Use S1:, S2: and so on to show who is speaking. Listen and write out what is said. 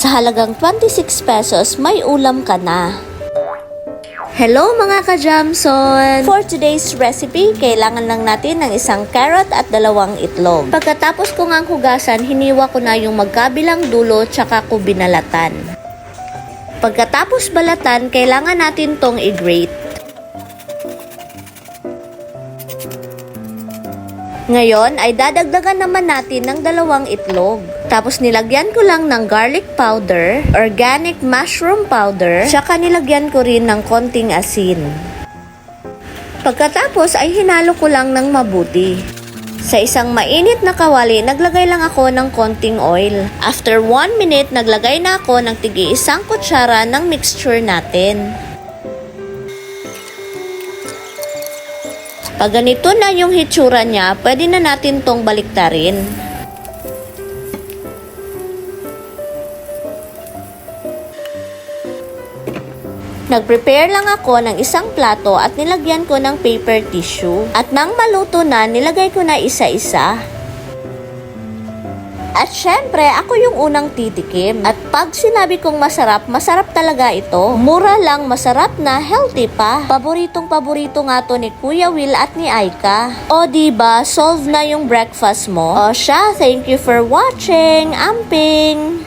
S1: Sa halagang 26 pesos, may ulam ka na. Hello mga ka-Jamson! For today's recipe, kailangan lang natin ng isang carrot at 2 itlog. Pagkatapos ko ngang hugasan, hiniwa ko na yung magkabilang dulo tsaka ko binalatan. Pagkatapos balatan, kailangan natin tong i-grate. Ngayon ay dadagdagan naman natin ng 2 itlog. Tapos nilagyan ko lang ng garlic powder, organic mushroom powder, tsaka nilagyan ko rin ng konting asin. Pagkatapos ay hinalo ko lang ng mabuti. Sa isang mainit na kawali, naglagay lang ako ng konting oil. After 1 minute, naglagay na ako ng tig-1 kutsara ng mixture natin. Pag ganito na yung hitsura niya, pwede na natin tong baliktarin. Nag-prepare lang ako ng isang plato at nilagyan ko ng paper tissue. At nang maluto na, nilagay ko na isa-isa. At syempre, ako yung unang titikim. At pag sinabi kong masarap, masarap talaga ito. Mura lang, masarap na, healthy pa. Paboritong-paborito nga to ni Kuya Will at ni Aika. O diba, solve na yung breakfast mo? O siya, thank you for watching. Amping!